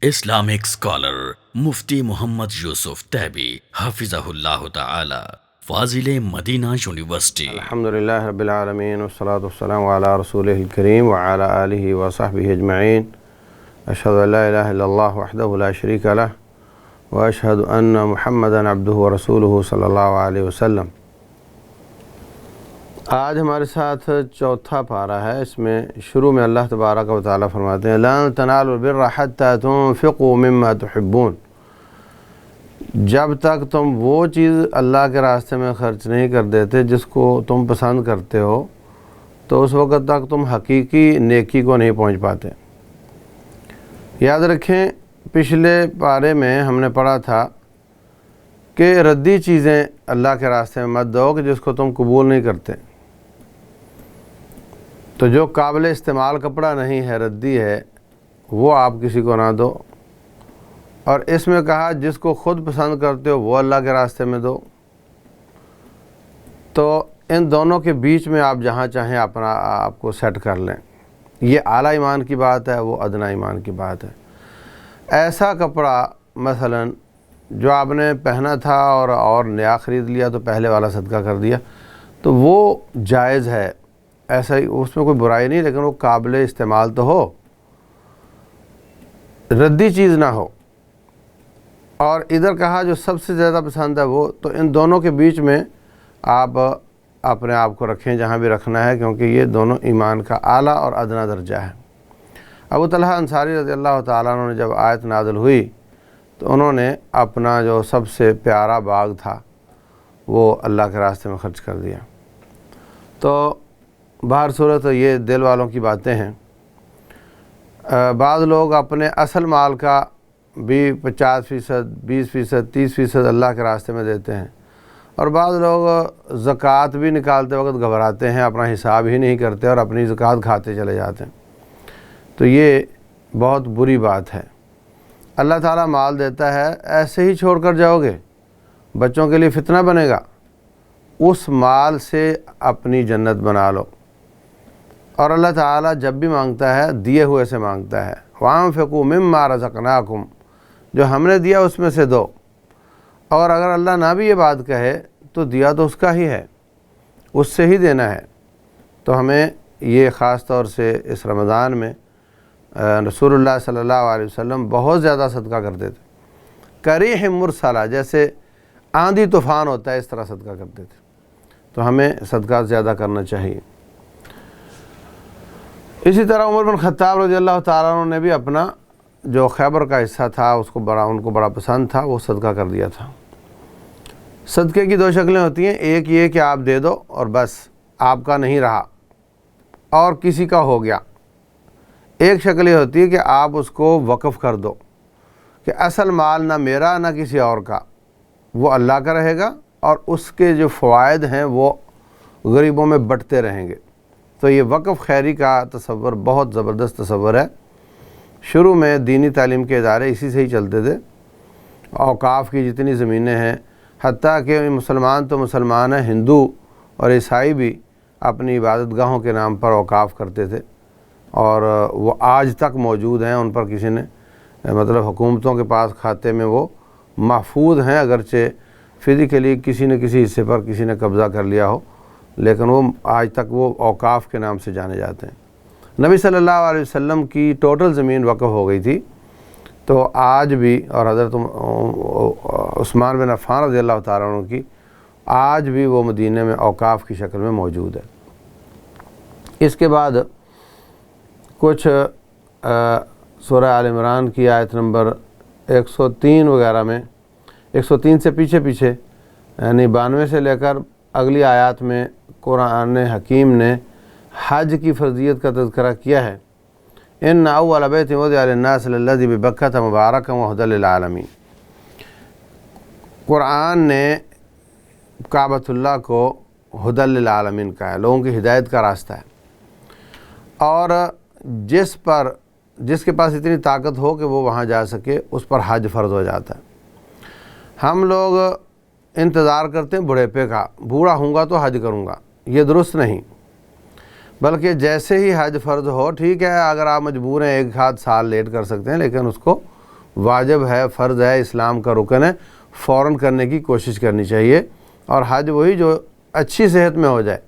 Islamic scholar مفتی محمد یوسف تیبی حفظہ اللہ تعالی، فاضل Medina university. الحمدللہ رب العالمین والصلاة والسلام علی رسولہ الکریم وعلی آلہ وصحبہ اجمعین۔ اشہد ان لا الہ الا اللہ وحدہ لا شریک لہ واشہد ان محمدا عبدہ ورسولہ صلی اللہ علیہ وسلم۔ آج ہمارے ساتھ چوتھا پارہ ہے۔ اس میں شروع میں اللہ تبارک و تعالیٰ فرماتے ہیں لن تنالوا البر حتی تنفقوا مما تحبون۔ جب تک تم وہ چیز اللہ کے راستے میں خرچ نہیں کر دیتے جس کو تم پسند کرتے ہو، تو اس وقت تک تم حقیقی نیکی کو نہیں پہنچ پاتے۔ یاد رکھیں، پچھلے پارے میں ہم نے پڑھا تھا کہ ردی چیزیں اللہ کے راستے میں مت دو کہ جس کو تم قبول نہیں کرتے۔ تو جو قابل استعمال کپڑا نہیں ہے، ردی ہے، وہ آپ کسی کو نہ دو۔ اور اس میں کہا جس کو خود پسند کرتے ہو وہ اللہ کے راستے میں دو۔ تو ان دونوں کے بیچ میں آپ جہاں چاہیں اپنا آپ کو سیٹ کر لیں۔ یہ اعلیٰ ایمان کی بات ہے، وہ ادنیٰ ایمان کی بات ہے۔ ایسا کپڑا مثلا جو آپ نے پہنا تھا اور نیا خرید لیا تو پہلے والا صدقہ کر دیا، تو وہ جائز ہے، ایسا ہی، اس میں کوئی برائی نہیں، لیکن وہ قابل استعمال تو ہو، ردی چیز نہ ہو۔ اور ادھر کہا جو سب سے زیادہ پسند ہے وہ، تو ان دونوں کے بیچ میں آپ اپنے آپ کو رکھیں جہاں بھی رکھنا ہے، کیونکہ یہ دونوں ایمان کا اعلیٰ اور ادنیٰ درجہ ہے۔ ابو طلحہ انصاری رضی اللہ تعالیٰ عنہ نے جب آیت نازل ہوئی تو انہوں نے اپنا جو سب سے پیارا باغ تھا وہ اللہ کے راستے میں خرچ کر دیا۔ تو بہر صورت یہ دل والوں کی باتیں ہیں۔ بعض لوگ اپنے اصل مال کا بھی 50%، 20%، 30% اللہ کے راستے میں دیتے ہیں، اور بعض لوگ زکوٰۃ بھی نکالتے وقت گھبراتے ہیں، اپنا حساب ہی نہیں کرتے اور اپنی زکوٰۃ کھاتے چلے جاتے ہیں۔ تو یہ بہت بری بات ہے۔ اللہ تعالیٰ مال دیتا ہے، ایسے ہی چھوڑ کر جاؤ گے؟ بچوں کے لیے فتنہ بنے گا۔ اس مال سے اپنی جنت بنا لو۔ اور اللہ تعالیٰ جب بھی مانگتا ہے دیے ہوئے سے مانگتا ہے، وَأَنفِقُوا مِمَّا رَزَقْنَاكُمْ، جو ہم نے دیا اس میں سے دو۔ اور اگر اللہ نہ بھی یہ بات کہے تو دیا تو اس کا ہی ہے، اس سے ہی دینا ہے۔ تو ہمیں یہ خاص طور سے اس رمضان میں رسول اللہ صلی اللہ علیہ وسلم بہت زیادہ صدقہ کرتے تھے، کریح مرسلہ، جیسے آندھی طوفان ہوتا ہے اس طرح صدقہ کرتے تھے۔ تو ہمیں صدقہ زیادہ کرنا چاہیے۔ اسی طرح عمر بن خطاب رضی اللہ تعالیٰ عنہ نے بھی اپنا جو خیبر کا حصہ تھا ان کو بڑا پسند تھا، وہ صدقہ کر دیا تھا۔ صدقے کی دو شکلیں ہوتی ہیں، ایک یہ کہ آپ دے دو اور بس آپ کا نہیں رہا اور کسی کا ہو گیا۔ ایک شکل یہ ہوتی ہے کہ آپ اس کو وقف کر دو کہ اصل مال نہ میرا نہ کسی اور کا، وہ اللہ کا رہے گا، اور اس کے جو فوائد ہیں وہ غریبوں میں بٹتے رہیں گے۔ تو یہ وقف خیری کا تصور بہت زبردست تصور ہے۔ شروع میں دینی تعلیم کے ادارے اسی سے ہی چلتے تھے۔ اوقاف کی جتنی زمینیں ہیں، حتیٰ کہ مسلمان تو مسلمان ہیں، ہندو اور عیسائی بھی اپنی عبادت گاہوں کے نام پر اوقاف کرتے تھے، اور وہ آج تک موجود ہیں۔ ان پر کسی نے مطلب حکومتوں کے پاس کھاتے میں وہ محفوظ ہیں، اگرچہ فزیکلی کسی نہ کسی حصے پر کسی نے قبضہ کر لیا ہو، لیکن وہ آج تک وہ اوقاف کے نام سے جانے جاتے ہیں۔ نبی صلی اللہ علیہ وسلم کی ٹوٹل زمین وقف ہو گئی تھی، تو آج بھی، اور حضرت عثمان بن عفان رضی اللہ تعالیٰ عنہ کی آج بھی وہ مدینہ میں اوقاف کی شکل میں موجود ہے۔ اس کے بعد کچھ سورہ آل عمران کی آیت نمبر 103 وغیرہ میں، 103 سے پیچھے یعنی 92 سے لے کر اگلی آیات میں قرآن حکیم نے حج کی فرضیت کا تذکرہ کیا ہے۔ ان اول بیت وضع للناس للذی ببکۃ مبارکا وہدی للعالمین۔ قرآن نے کعبۃ اللہ کو ہدی للعالمین کہا ہے، لوگوں کی ہدایت کا راستہ ہے۔ اور جس کے پاس اتنی طاقت ہو کہ وہ وہاں جا سکے، اس پر حج فرض ہو جاتا ہے۔ ہم لوگ انتظار کرتے ہیں بڑھیپے کا، بوڑھا ہوں گا تو حج کروں گا، یہ درست نہیں، بلکہ جیسے ہی حج فرض ہو، ٹھیک ہے اگر آپ مجبور ہیں 1 آدھ سال لیٹ کر سکتے ہیں، لیکن اس کو واجب ہے، فرض ہے، اسلام کا رکن ہے، فوراً کرنے کی کوشش کرنی چاہیے۔ اور حج وہی جو اچھی صحت میں ہو جائے۔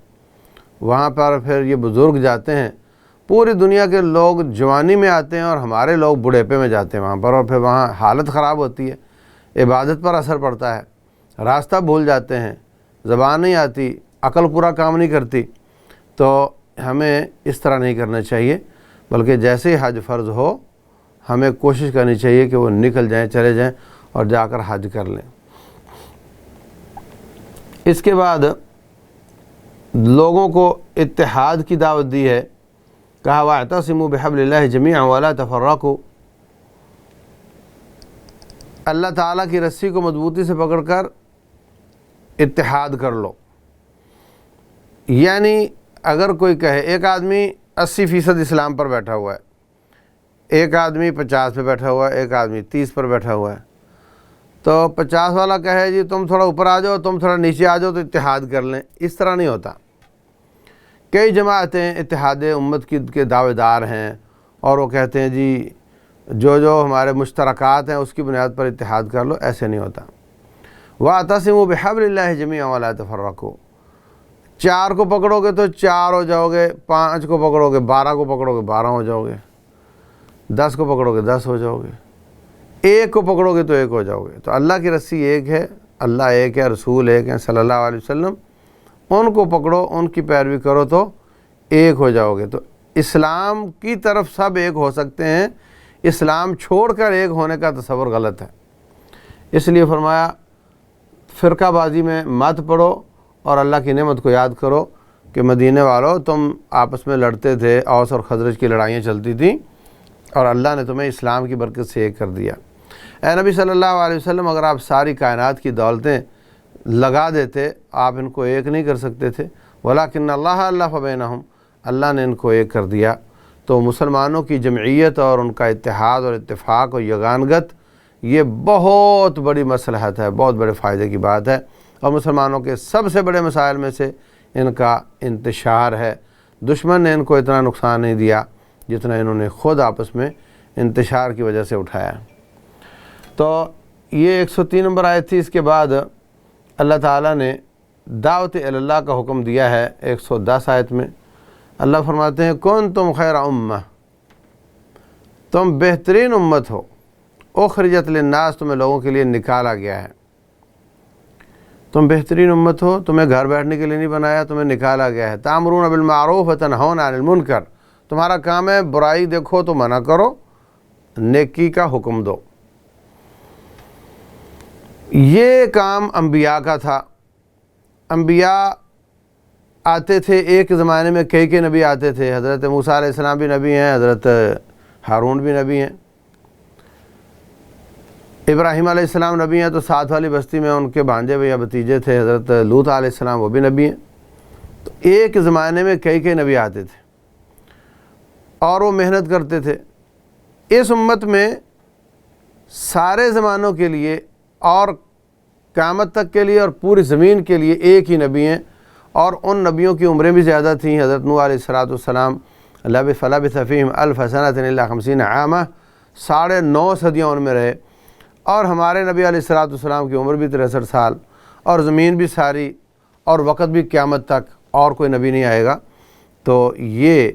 وہاں پر پھر یہ بزرگ جاتے ہیں، پوری دنیا کے لوگ جوانی میں آتے ہیں اور ہمارے لوگ بڑھیپے میں جاتے ہیں وہاں پر، اور پھر وہاں حالت خراب ہوتی ہے، عبادت پر اثر پڑتا ہے، راستہ بھول جاتے ہیں، زبان نہیں آتی، عقل پورا کام نہیں کرتی۔ تو ہمیں اس طرح نہیں کرنا چاہیے، بلکہ جیسے ہی حج فرض ہو ہمیں کوشش کرنی چاہیے کہ وہ نکل جائیں، چلے جائیں اور جا کر حج کر لیں۔ اس کے بعد لوگوں کو اتحاد کی دعوت دی ہے، کہا وَاعْتَصِمُوا بِحَبْلِ اللَّهِ جَمِيعًا وَلَا تَفَرَّقُوا، اللہ تعالیٰ کی رسی کو مضبوطی سے پکڑ کر اتحاد کر لو۔ یعنی اگر کوئی کہے، ایک آدمی 80% اسلام پر بیٹھا ہوا ہے، ایک آدمی 50 پہ بیٹھا ہوا ہے، ایک آدمی 30 پر بیٹھا ہوا ہے، تو 50 والا کہے جی تم تھوڑا اوپر آ جاؤ، تم تھوڑا نیچے آ جاؤ تو اتحاد کر لیں، اس طرح نہیں ہوتا۔ کئی جماعتیں اتحاد امت کی کے دعوے دار ہیں اور وہ کہتے ہیں جی جو ہمارے مشترکات ہیں اس کی بنیاد پر اتحاد کر لو، ایسے نہیں ہوتا۔ وَاعْتَصِمُوا بِحَبْلِ اللَّهِ جَمِيعًا وَلَا تَفَرَّقُوا، 4 کو پکڑو گے تو 4 ہو جاؤ گے، 5 کو پکڑو گے، 12 کو پکڑو گے 12 ہو جاؤ گے، 10 کو پکڑو گے 10 ہو جاؤ گے، 1 کو پکڑو گے تو 1 ہو جاؤ گے۔ تو اللہ کی رسی ایک ہے، اللہ ایک ہے، رسول ایک ہے صلی اللہ علیہ وسلم، ان کو پکڑو، ان کی پیروی کرو تو ایک ہو جاؤ گے۔ تو اسلام کی طرف سب ایک ہو سکتے ہیں، اسلام چھوڑ کر ایک ہونے کا تصور غلط ہے۔ اس لیے فرمایا فرقہ بازی میں مت پڑو اور اللہ کی نعمت کو یاد کرو کہ مدینے والوں تم آپس میں لڑتے تھے، اوس اور خزرج کی لڑائیاں چلتی تھیں اور اللہ نے تمہیں اسلام کی برکت سے ایک کر دیا۔ اے نبی صلی اللہ علیہ وسلم، اگر آپ ساری کائنات کی دولتیں لگا دیتے آپ ان کو ایک نہیں کر سکتے تھے، وَلَٰكِنَّ اللَّهَ أَلَّفَ بَيْنَهُمْ، اللہ نے ان کو ایک کر دیا۔ تو مسلمانوں کی جمعیت اور ان کا اتحاد اور اتفاق اور یگانگت یہ بہت بڑی مصلحت ہے، بہت بڑے فائدے کی بات ہے، اور مسلمانوں کے سب سے بڑے مسائل میں سے ان کا انتشار ہے۔ دشمن نے ان کو اتنا نقصان نہیں دیا جتنا انہوں نے خود آپس میں انتشار کی وجہ سے اٹھایا۔ تو یہ 103 نمبر آیت تھی۔ اس کے بعد اللہ تعالیٰ نے دعوت اللہ کا حکم دیا ہے 110 آیت میں۔ اللہ فرماتے ہیں کنتم خیر امہ، تم بہترین امت ہو، اخرجت للناس، تمہیں لوگوں کے لیے نکالا گیا ہے۔ تم بہترین امت ہو، تمہیں گھر بیٹھنے کے لیے نہیں بنایا، تمہیں نکالا گیا ہے۔ تأمرون بالمعروف وتنہون عن المنکر، تمہارا کام ہے برائی دیکھو تو منع کرو، نیکی کا حکم دو۔ یہ کام انبیاء کا تھا۔ انبیاء آتے تھے، ایک زمانے میں کئی نبی آتے تھے۔ حضرت موسیٰ علیہ السلام بھی نبی ہیں، حضرت ہارون بھی نبی ہیں، ابراہیم علیہ السلام نبی ہیں، تو ساتھ والی بستی میں ان کے بھانجے یا بھتیجے تھے حضرت لوط علیہ السلام، وہ بھی نبی ہیں۔ تو ایک زمانے میں کئی نبی آتے تھے اور وہ محنت کرتے تھے۔ اس امت میں سارے زمانوں کے لیے اور قیامت تک کے لیے اور پوری زمین کے لیے ایک ہی نبی ہیں، اور ان نبیوں کی عمریں بھی زیادہ تھیں۔ حضرت نوح علیہ السلام لبث فیہم 1000 سنۃ الا 50 عامہ، 9.5 صدیاں ان میں رہے، اور ہمارے نبی علیہ السلام کی عمر بھی 63 سال، اور زمین بھی ساری، اور وقت بھی قیامت تک، اور کوئی نبی نہیں آئے گا۔ تو یہ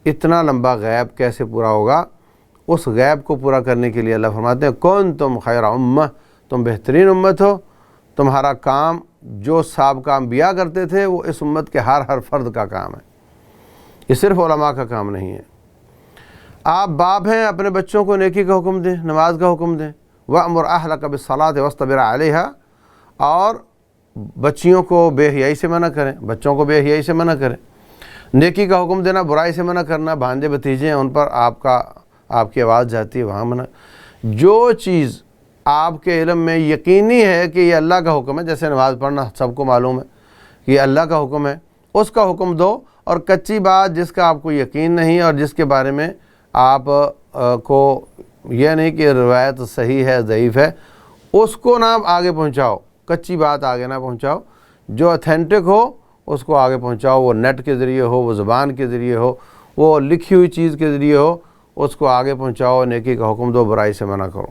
اتنا لمبا غیب کیسے پورا ہوگا؟ اس غیب کو پورا کرنے کے لیے اللہ فرماتے ہیں کنتم خیر امہ، تم بہترین امت ہو، تمہارا کام جو سابقہ انبیاء کرتے تھے وہ اس امت کے ہر فرد کا کام ہے، یہ صرف علماء کا کام نہیں ہے۔ آپ باپ ہیں، اپنے بچوں کو نیکی کا حکم دیں، نماز کا حکم دیں، وَأْمُرْ أَهْلَكَ بِالصَّلَاةِ وَاصْطَبِرْ عَلَيْهَا، اور بچیوں کو بے حیائی سے منع کریں، بچوں کو بے حیائی سے منع کریں، نیکی کا حکم دینا، برائی سے منع کرنا، بھانجے بھتیجے ہیں ان پر آپ کی آواز جاتی ہے وہاں منع۔ جو چیز آپ کے علم میں یقینی ہے کہ یہ اللہ کا حکم ہے، جیسے نماز پڑھنا سب کو معلوم ہے کہ یہ اللہ کا حکم ہے، اس کا حکم دو، اور کچی بات جس کا آپ کو یقین نہیں اور جس کے بارے میں آپ کو یہ نہیں کہ روایت صحیح ہے ضعیف ہے، اس کو نہ آگے پہنچاؤ، کچی بات آگے نہ پہنچاؤ، جو اتھینٹک ہو اس کو آگے پہنچاؤ، وہ نیٹ کے ذریعے ہو، وہ زبان کے ذریعے ہو، وہ لکھی ہوئی چیز کے ذریعے ہو، اس کو آگے پہنچاؤ، نیکی کا حکم دو، برائی سے منع کرو۔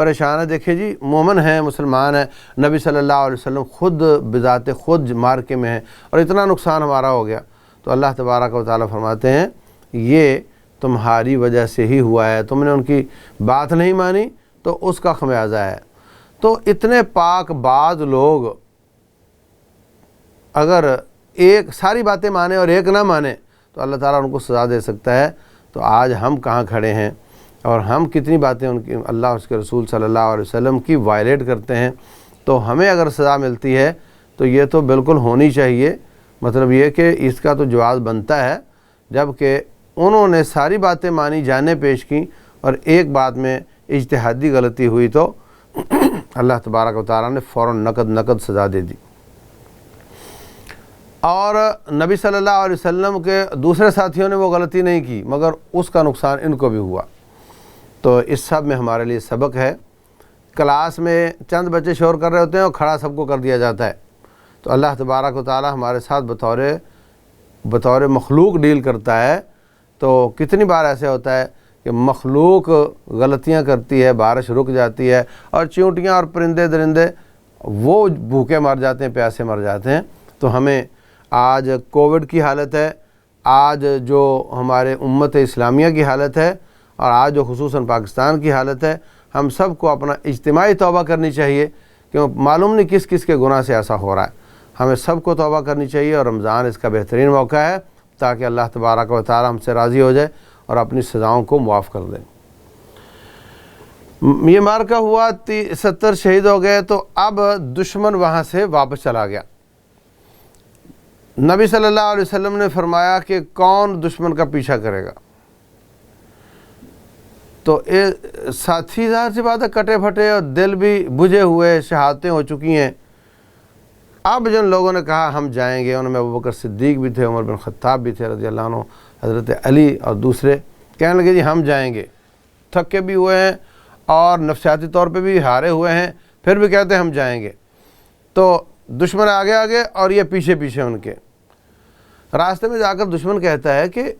پریشان ہے. دیکھیں جی مومن ہیں, مسلمان ہیں, نبی صلی اللہ علیہ وسلم خود بذات خود مارکے میں ہیں اور اتنا نقصان ہمارا ہو گیا. تو اللہ تبارک و تعالیٰ فرماتے ہیں یہ تمہاری وجہ سے ہی ہوا ہے, تم نے ان کی بات نہیں مانی تو اس کا خمیازہ ہے. تو اتنے پاک باز لوگ اگر ایک ساری باتیں مانیں اور ایک نہ مانیں تو اللہ تعالیٰ ان کو سزا دے سکتا ہے. تو آج ہم کہاں کھڑے ہیں اور ہم کتنی باتیں ان کی اللہ اس کے رسول صلی اللہ علیہ وسلم کی وائلیٹ کرتے ہیں. تو ہمیں اگر سزا ملتی ہے تو یہ تو بالکل ہونی چاہیے, مطلب یہ کہ اس کا تو جواز بنتا ہے, جب کہ انہوں نے ساری باتیں مانی, جانیں پیش کی اور ایک بات میں اجتہادی غلطی ہوئی تو اللہ تبارک و تعالیٰ نے فوراً نقد سزا دے دی. اور نبی صلی اللہ علیہ وسلم کے دوسرے ساتھیوں نے وہ غلطی نہیں کی مگر اس کا نقصان ان کو بھی ہوا. تو اس سب میں ہمارے لیے سبق ہے. کلاس میں چند بچے شور کر رہے ہوتے ہیں اور کھڑا سب کو کر دیا جاتا ہے. تو اللہ تبارک و تعالیٰ ہمارے ساتھ بطور مخلوق ڈیل کرتا ہے. تو کتنی بار ایسے ہوتا ہے کہ مخلوق غلطیاں کرتی ہے, بارش رک جاتی ہے اور چیونٹیاں اور پرندے درندے وہ بھوکے مر جاتے ہیں, پیاسے مر جاتے ہیں. تو ہمیں آج کووڈ کی حالت ہے, آج جو ہمارے امت اسلامیہ کی حالت ہے اور آج جو خصوصاً پاکستان کی حالت ہے, ہم سب کو اپنا اجتماعی توبہ کرنی چاہیے, کیوں معلوم نہیں کس کس کے گناہ سے ایسا ہو رہا ہے. ہمیں سب کو توبہ کرنی چاہیے اور رمضان اس کا بہترین موقع ہے تاکہ اللہ تبارک و تعالی ہم سے راضی ہو جائے اور اپنی سزاؤں کو معاف کر دیں. یہ مارکہ ہوا 70 شہید ہو گئے. تو اب دشمن وہاں سے واپس چلا گیا. نبی صلی اللہ علیہ وسلم نے فرمایا کہ کون دشمن کا پیچھا کرے گا. تو ساتھی ظاہر سی بات ہے کٹے پھٹے اور دل بھی بجھے ہوئے, شہادتیں ہو چکی ہیں. اب جن لوگوں نے کہا ہم جائیں گے, ان میں ابوبکر صدیق بھی تھے, عمر بن خطاب بھی تھے رضی اللہ عنہ, حضرت علی اور دوسرے, کہنے لگے جی ہم جائیں گے. تھکے بھی ہوئے ہیں اور نفسیاتی طور پہ بھی ہارے ہوئے ہیں, پھر بھی کہتے ہیں ہم جائیں گے. تو دشمن آگے آگے اور یہ پیچھے پیچھے ان کے. راستے میں جا کر دشمن کہتا ہے کہ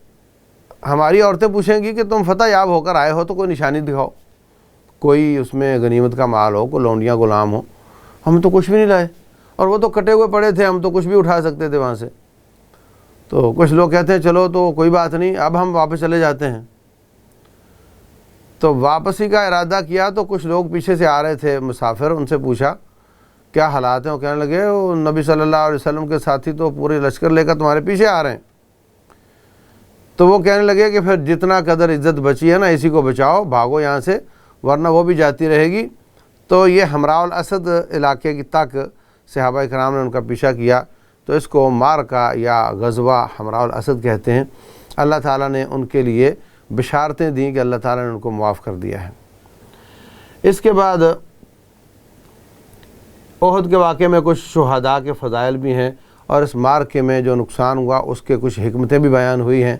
ہماری عورتیں پوچھیں گی کہ تم فتح یاب ہو کر آئے ہو تو کوئی نشانی دکھاؤ, کوئی اس میں غنیمت کا مال ہو, کوئی لونڈیاں غلام ہو. ہم تو کچھ بھی نہیں لائے اور وہ تو کٹے ہوئے پڑے تھے, ہم تو کچھ بھی اٹھا سکتے تھے وہاں سے. تو کچھ لوگ کہتے ہیں چلو تو کوئی بات نہیں, اب ہم واپس چلے جاتے ہیں. تو واپسی کا ارادہ کیا تو کچھ لوگ پیچھے سے آ رہے تھے مسافر, ان سے پوچھا کیا حالات ہیں. وہ کہنے لگے وہ نبی صلی اللہ علیہ وسلم کے ساتھی تو پورے لشکر لے کر تمہارے پیچھے آ رہے ہیں. تو وہ کہنے لگے کہ پھر جتنا قدر عزت بچی ہے نا اسی کو بچاؤ, بھاگو یہاں سے ورنہ وہ بھی جاتی رہے گی. تو یہ حمراء الاسد علاقے کی تک صحابہ کرام نے ان کا پیچھا کیا. تو اس کو مارکہ یا غزوہ حمراء الاسد کہتے ہیں. اللہ تعالیٰ نے ان کے لیے بشارتیں دیں کہ اللہ تعالیٰ نے ان کو معاف کر دیا ہے. اس کے بعد احد کے واقعے میں کچھ شہداء کے فضائل بھی ہیں اور اس مارکے میں جو نقصان ہوا اس کے کچھ حکمتیں بھی بیان ہوئی ہیں.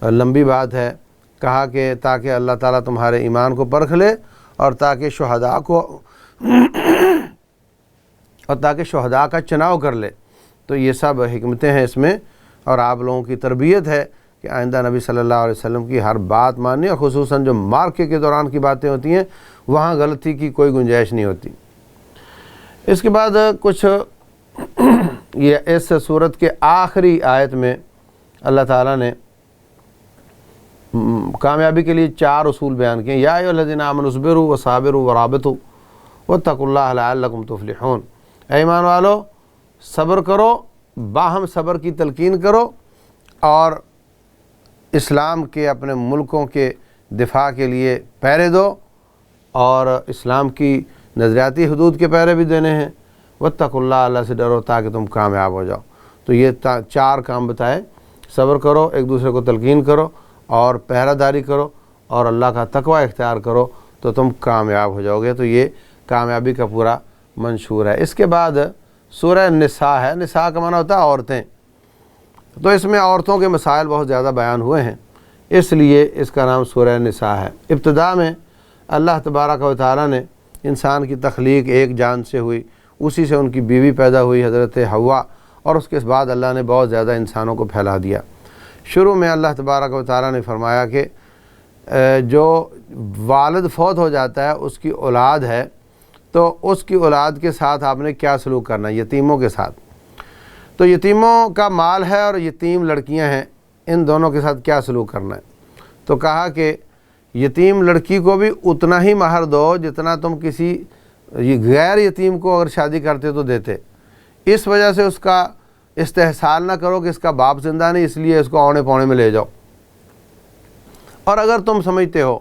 لمبی بات ہے. کہا کہ تاکہ اللہ تعالیٰ تمہارے ایمان کو پرکھ لے اور تاکہ شہداء کا چناؤ کر لے. تو یہ سب حکمتیں ہیں اس میں, اور آپ لوگوں کی تربیت ہے کہ آئندہ نبی صلی اللہ علیہ وسلم کی ہر بات ماننی, اور خصوصاً جو مارکے کے دوران کی باتیں ہوتی ہیں وہاں غلطی کی کوئی گنجائش نہیں ہوتی. اس کے بعد کچھ یہ اس صورت کے آخری آیت میں اللہ تعالیٰ نے کامیابی کے لیے 4 اصول بیان کیے. یا ایھا الذین آمنوا اصبروا وصابروا ورابطوا واتقوا اللہ لعلکم تفلحون. اے ایمان والو صبر کرو, باہم صبر کی تلقین کرو اور اسلام کے اپنے ملکوں کے دفاع کے لیے پہرے دو اور اسلام کی نظریاتی حدود کے پہرے بھی دینے ہیں. واتقوا اللہ, اللہ سے ڈرو تاکہ تم کامیاب ہو جاؤ. تو یہ 4 کام بتائے. صبر کرو, ایک دوسرے کو تلقین کرو اور پہرہ داری کرو اور اللہ کا تقوی اختیار کرو تو تم کامیاب ہو جاؤ گے. تو یہ کامیابی کا پورا منشور ہے. اس کے بعد سورہ نساء ہے. نساء کا معنی ہوتا ہے عورتیں. تو اس میں عورتوں کے مسائل بہت زیادہ بیان ہوئے ہیں, اس لیے اس کا نام سورہ نساء ہے. ابتدا میں اللہ تبارک و تعالیٰ نے انسان کی تخلیق ایک جان سے ہوئی, اسی سے ان کی بیوی پیدا ہوئی حضرت حوا, اور اس کے بعد اللہ نے بہت زیادہ انسانوں کو پھیلا دیا. شروع میں اللہ تبارک و تعالیٰ نے فرمایا کہ جو والد فوت ہو جاتا ہے اس کی اولاد ہے تو اس کی اولاد کے ساتھ آپ نے کیا سلوک کرنا ہے، یتیموں کے ساتھ. تو یتیموں کا مال ہے اور یتیم لڑکیاں ہیں، ان دونوں کے ساتھ کیا سلوک کرنا ہے. تو کہا کہ یتیم لڑکی کو بھی اتنا ہی مہر دو جتنا تم کسی غیر یتیم کو اگر شادی کرتے تو دیتے. اس وجہ سے اس کا استحصال نہ کرو کہ اس کا باپ زندہ نہیں اس لیے اس کو اونے پونے میں لے جاؤ. اور اگر تم سمجھتے ہو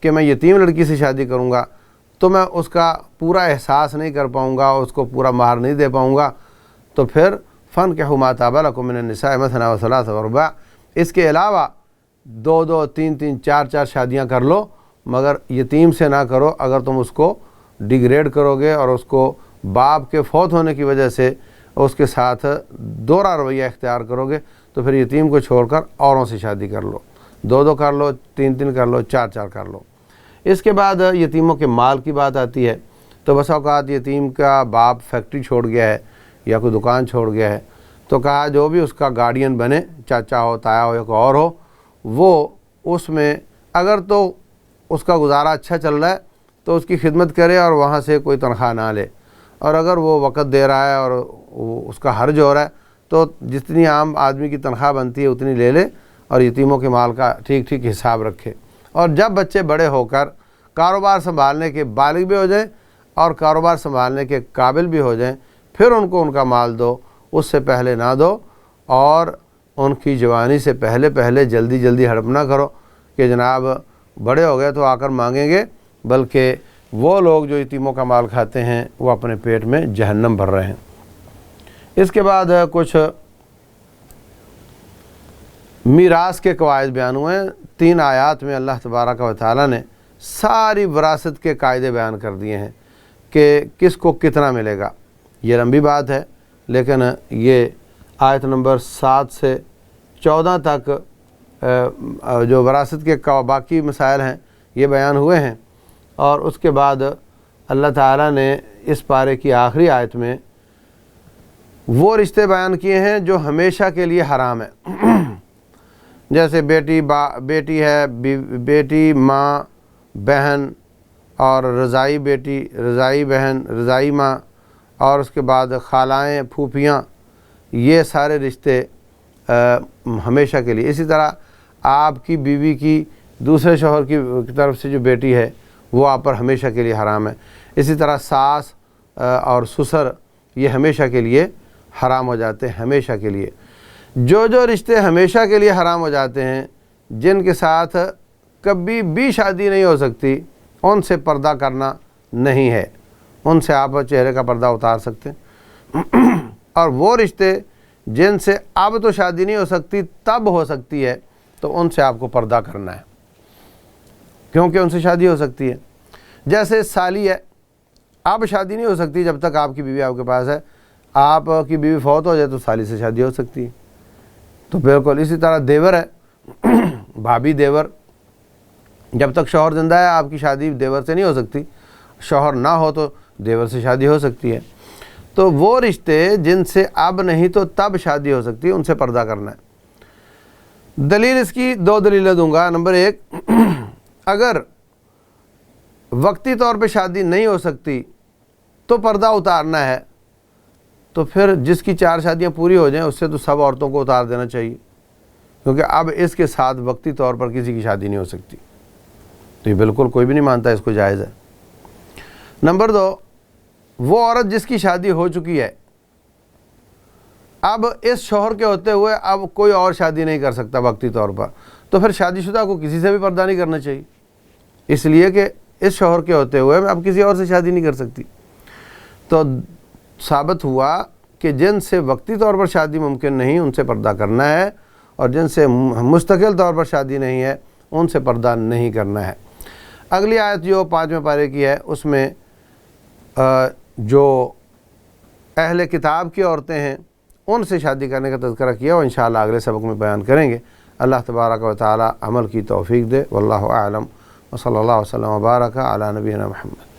کہ میں یتیم لڑکی سے شادی کروں گا تو میں اس کا پورا احساس نہیں کر پاؤں گا، اس کو پورا مہر نہیں دے پاؤں گا، تو پھر فَانكِحُوا مَا طَابَ لَكُم مِّنَ النِّسَاءِ مَثْنَىٰ وَثُلَاثَ وَرُبَاعَ. اس کے علاوہ 2 3 4 شادیاں کر لو، مگر یتیم سے نہ کرو. اگر تم اس کو ڈیگریڈ کرو گے اور اس کو باپ کے فوت ہونے کی وجہ سے اس کے ساتھ دوہرا رویہ اختیار کرو گے تو پھر یتیم کو چھوڑ کر اوروں سے شادی کر لو. 2 کر لو، 3 کر لو، 4 کر لو. اس کے بعد یتیموں کے مال کی بات آتی ہے. تو بسا اوقات یتیم کا باپ فیکٹری چھوڑ گیا ہے یا کوئی دکان چھوڑ گیا ہے تو کہا جو بھی اس کا گارڈین بنے، چاچا ہو، تایا ہو یا کوئی اور ہو، وہ اس میں اگر تو اس کا گزارا اچھا چل رہا ہے تو اس کی خدمت کرے اور وہاں سے کوئی تنخواہ نہ لے. اور اگر وہ وقت دے رہا ہے اور اس کا حرج ہو رہا ہے تو جتنی عام آدمی کی تنخواہ بنتی ہے اتنی لے لے اور یتیموں کے مال کا ٹھیک حساب رکھے. اور جب بچے بڑے ہو کر کاروبار سنبھالنے کے بالغ بھی ہو جائیں اور کاروبار سنبھالنے کے قابل بھی ہو جائیں پھر ان کو ان کا مال دو، اس سے پہلے نہ دو. اور ان کی جوانی سے پہلے جلدی ہڑپ نہ کرو کہ جناب بڑے ہو گئے تو آ کر مانگیں گے، بلکہ وہ لوگ جو یتیموں کا مال کھاتے ہیں وہ اپنے پیٹ میں جہنم بھر رہے ہیں. اس کے بعد کچھ میراث کے قواعد بیان ہوئے ہیں. 3 آیات میں اللہ تبارک و تعالیٰ نے ساری وراثت کے قاعدے بیان کر دیے ہیں کہ کس کو کتنا ملے گا. یہ لمبی بات ہے لیکن یہ آیت نمبر 7 سے 14 تک جو وراثت کے باقی مسائل ہیں یہ بیان ہوئے ہیں. اور اس کے بعد اللہ تعالیٰ نے اس پارے کی آخری آیت میں وہ رشتے بیان کیے ہیں جو ہمیشہ کے لیے حرام ہیں. جیسے بیٹی ہے، بیٹی، ماں، بہن اور رضائی بیٹی، رضائی بہن، رضائی ماں، اور اس کے بعد خالائیں، پھوپھیاں، یہ سارے رشتے ہمیشہ کے لیے. اسی طرح آپ کی بیوی کی دوسرے شوہر کی طرف سے جو بیٹی ہے وہ آپ پر ہمیشہ کے لیے حرام ہے. اسی طرح ساس اور سسر یہ ہمیشہ کے لیے حرام ہو جاتے ہیں، ہمیشہ کے لیے. جو رشتے ہمیشہ کے لیے حرام ہو جاتے ہیں، جن کے ساتھ کبھی بھی شادی نہیں ہو سکتی، ان سے پردہ کرنا نہیں ہے. ان سے آپ چہرے کا پردہ اتار سکتے ہیں. اور وہ رشتے جن سے اب تو شادی نہیں ہو سکتی تب ہو سکتی ہے تو ان سے آپ کو پردہ کرنا ہے کیونکہ ان سے شادی ہو سکتی ہے. جیسے سالی ہے، اب شادی نہیں ہو سکتی جب تک آپ کی بیوی آپ کے پاس ہے. آپ کی بیوی فوت ہو جائے تو سالی سے شادی ہو سکتی ہے. تو بالکل اسی طرح دیور ہے، بھابھی، دیور، جب تک شوہر زندہ ہے آپ کی شادی دیور سے نہیں ہو سکتی. شوہر نہ ہو تو دیور سے شادی ہو سکتی ہے. تو وہ رشتے جن سے اب نہیں تو تب شادی ہو سکتی ہے، ان سے پردہ کرنا ہے. دلیل اس کی 2 دلیلیں دوں گا. نمبر 1، اگر وقتی طور پہ شادی نہیں ہو سکتی تو پردہ اتارنا ہے تو پھر جس کی 4 شادیاں پوری ہو جائیں اس سے تو سب عورتوں کو اتار دینا چاہیے، کیونکہ اب اس کے ساتھ وقتی طور پر کسی کی شادی نہیں ہو سکتی. تو یہ بالکل کوئی بھی نہیں مانتا اس کو جائز ہے. نمبر 2، وہ عورت جس کی شادی ہو چکی ہے اب اس شوہر کے ہوتے ہوئے اب کوئی اور شادی نہیں کر سکتا وقتی طور پر، تو پھر شادی شدہ کو کسی سے بھی پردہ نہیں کرنا چاہیے، اس لیے کہ اس شوہر کے ہوتے ہوئے میں اب کسی اور سے شادی نہیں کر سکتی. تو ثابت ہوا کہ جن سے وقتی طور پر شادی ممکن نہیں ان سے پردہ کرنا ہے، اور جن سے مستقل طور پر شادی نہیں ہے ان سے پردہ نہیں کرنا ہے. اگلی آیت جو 5ویں پارے کی ہے اس میں جو اہل کتاب کی عورتیں ہیں ان سے شادی کرنے کا تذکرہ کیا، اور انشاءاللہ اگلے سبق میں بیان کریں گے. اللہ تبارک و تعالی عمل کی توفیق دے. واللہ اعلم، وصلی اللہ وسلم وبارک علی نبینا محمد.